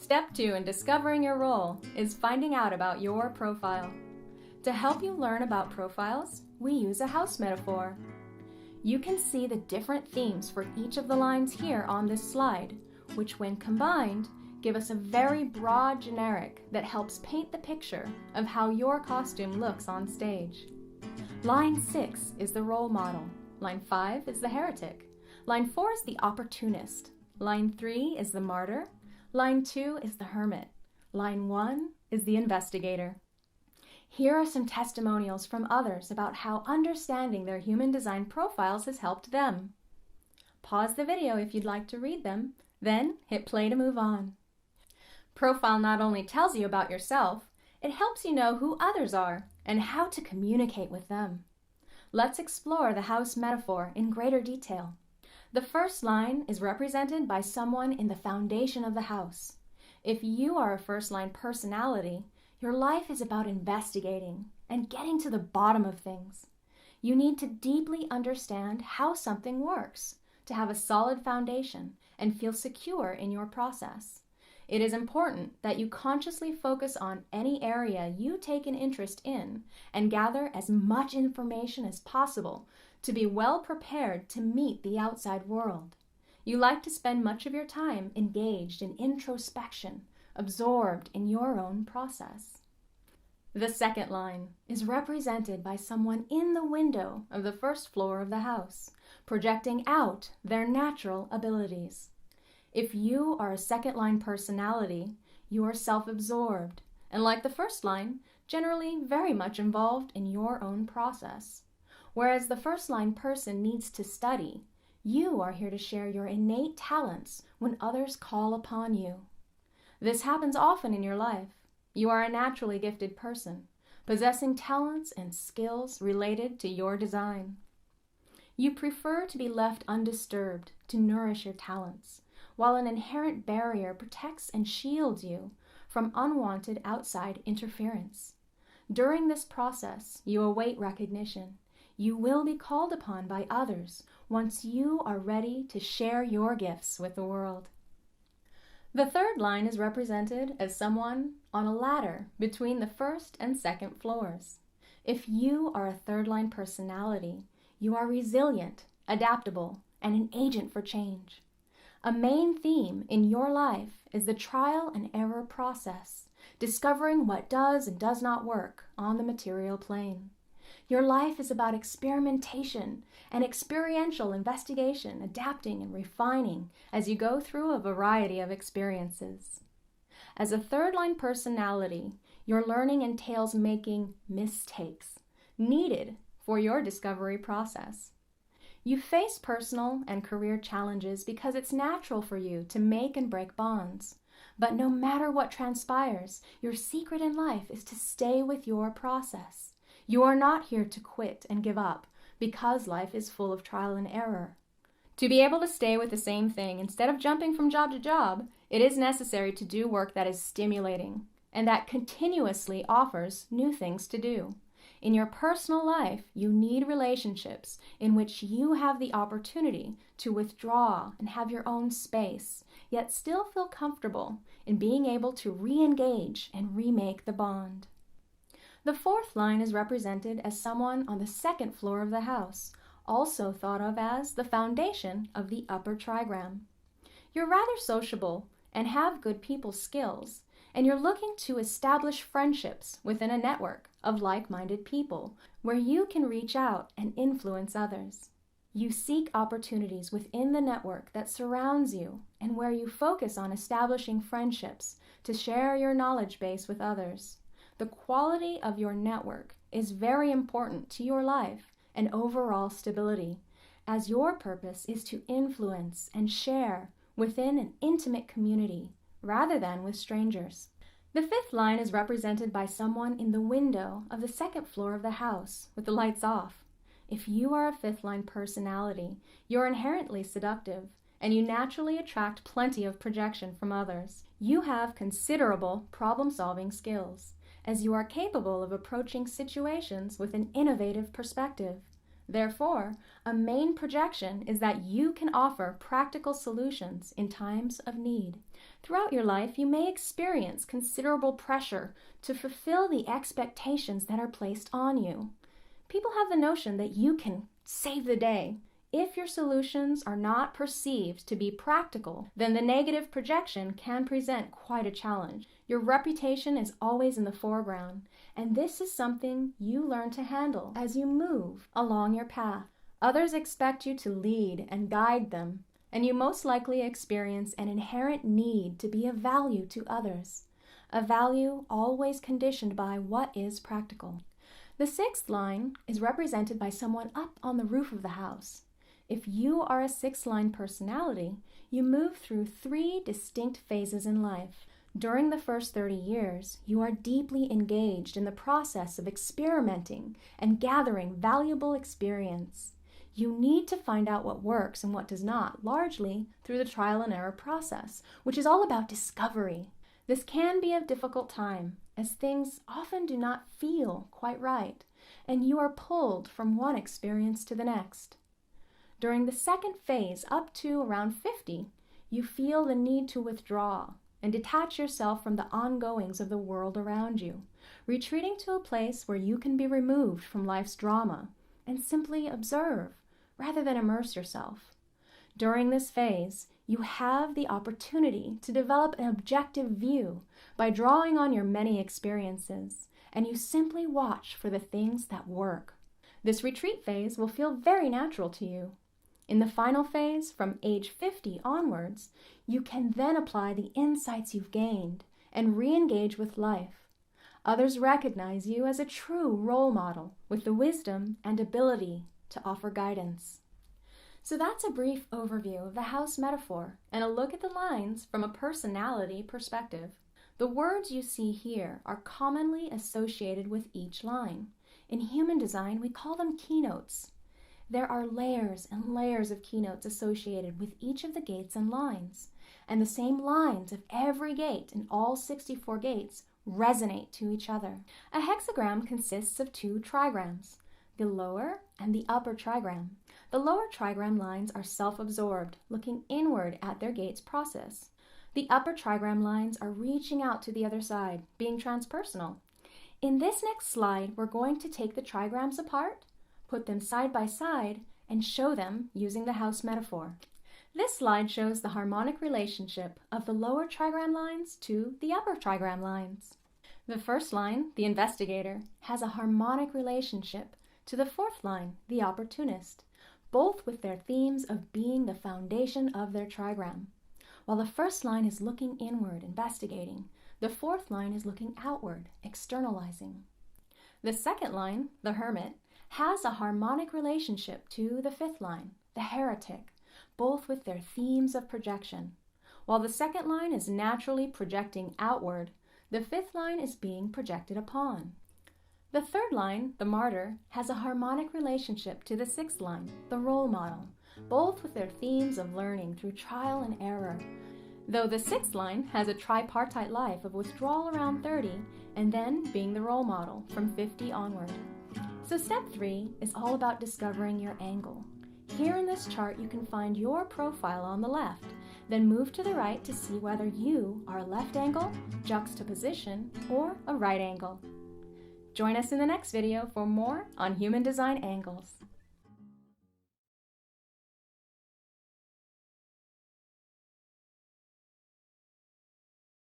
Step 2 in discovering your role is finding out about your profile. To help you learn about profiles, we use a house metaphor. You can see the different themes for each of the lines here on this slide, which when combined, give us a very broad generic that helps paint the picture of how your costume looks on stage. Line 6 is the role model. Line 5 is the heretic. Line 4 is the opportunist. Line 3 is the martyr. Line 2 is the hermit. Line 1 is the investigator. Here are some testimonials from others about how understanding their human design profiles has helped them. Pause the video if you'd like to read them, then hit play to move on. Profile not only tells you about yourself, it helps you know who others are and how to communicate with them. Let's explore the house metaphor in greater detail. The first line is represented by someone in the foundation of the house. If you are a first-line personality, your life is about investigating and getting to the bottom of things. You need to deeply understand how something works to have a solid foundation and feel secure in your process. It is important that you consciously focus on any area you take an interest in and gather as much information as possible to be well prepared to meet the outside world. You like to spend much of your time engaged in introspection, absorbed in your own process. The second line is represented by someone in the window of the first floor of the house, projecting out their natural abilities. If you are a second-line personality, you are self-absorbed, and like the first line, generally very much involved in your own process. Whereas the first-line person needs to study, you are here to share your innate talents when others call upon you. This happens often in your life. You are a naturally gifted person, possessing talents and skills related to your design. You prefer to be left undisturbed to nourish your talents, while an inherent barrier protects and shields you from unwanted outside interference. During this process, you await recognition. You will be called upon by others once you are ready to share your gifts with the world. The third line is represented as someone on a ladder between the first and second floors. If you are a third-line personality, you are resilient, adaptable, and an agent for change. A main theme in your life is the trial and error process, discovering what does and does not work on the material plane. Your life is about experimentation and experiential investigation, adapting and refining as you go through a variety of experiences. As a third-line personality, your learning entails making mistakes needed for your discovery process. You face personal and career challenges because it's natural for you to make and break bonds. But no matter what transpires, your secret in life is to stay with your process. You are not here to quit and give up because life is full of trial and error. To be able to stay with the same thing instead of jumping from job to job, it is necessary to do work that is stimulating and that continuously offers new things to do. In your personal life, you need relationships in which you have the opportunity to withdraw and have your own space, yet still feel comfortable in being able to re-engage and remake the bond. The fourth line is represented as someone on the second floor of the house, also thought of as the foundation of the upper trigram. You're rather sociable and have good people skills, and you're looking to establish friendships within a network of like-minded people where you can reach out and influence others. You seek opportunities within the network that surrounds you and where you focus on establishing friendships to share your knowledge base with others. The quality of your network is very important to your life and overall stability, as your purpose is to influence and share within an intimate community rather than with strangers. The fifth line is represented by someone in the window of the second floor of the house with the lights off. If you are a fifth-line personality, you're inherently seductive, and you naturally attract plenty of projection from others. You have considerable problem-solving skills, as you are capable of approaching situations with an innovative perspective. Therefore, a main projection is that you can offer practical solutions in times of need. Throughout your life, you may experience considerable pressure to fulfill the expectations that are placed on you. People have the notion that you can save the day. If your solutions are not perceived to be practical, then the negative projection can present quite a challenge. Your reputation is always in the foreground, and this is something you learn to handle as you move along your path. Others expect you to lead and guide them, and you most likely experience an inherent need to be of value to others, a value always conditioned by what is practical. The sixth line is represented by someone up on the roof of the house. If you are a sixth-line personality, you move through 3 distinct phases in life. During the first 30 years, you are deeply engaged in the process of experimenting and gathering valuable experience. You need to find out what works and what does not, largely through the trial and error process, which is all about discovery. This can be a difficult time, as things often do not feel quite right, and you are pulled from one experience to the next. During the second phase, up to around 50, you feel the need to withdraw and detach yourself from the ongoings of the world around you, retreating to a place where you can be removed from life's drama and simply observe rather than immerse yourself. During this phase, you have the opportunity to develop an objective view by drawing on your many experiences, and you simply watch for the things that work. This retreat phase will feel very natural to you. In the final phase, from age 50 onwards, you can then apply the insights you've gained and re-engage with life. Others recognize you as a true role model with the wisdom and ability to offer guidance. So that's a brief overview of the house metaphor and a look at the lines from a personality perspective. The words you see here are commonly associated with each line. In human design, we call them keynotes. There are layers and layers of keynotes associated with each of the gates and lines, and the same lines of every gate and all 64 gates resonate to each other. A hexagram consists of 2 trigrams, the lower and the upper trigram. The lower trigram lines are self-absorbed, looking inward at their gates process. The upper trigram lines are reaching out to the other side, being transpersonal. In this next slide, we're going to take the trigrams apart, put them side by side, and show them using the house metaphor. This slide shows the harmonic relationship of the lower trigram lines to the upper trigram lines. The first line, the Investigator, has a harmonic relationship to the fourth line, the Opportunist, both with their themes of being the foundation of their trigram. While the first line is looking inward, investigating, the fourth line is looking outward, externalizing. The second line, the Hermit, has a harmonic relationship to the fifth line, the Heretic, both with their themes of projection. While the second line is naturally projecting outward, the fifth line is being projected upon. The third line, the Martyr, has a harmonic relationship to the sixth line, the Role Model, both with their themes of learning through trial and error, though the sixth line has a tripartite life of withdrawal around 30 and then being the role model from 50 onward. So step 3 is all about discovering your angle. Here in this chart, you can find your profile on the left, then move to the right to see whether you are a left angle, juxtaposition, or a right angle. Join us in the next video for more on human design angles.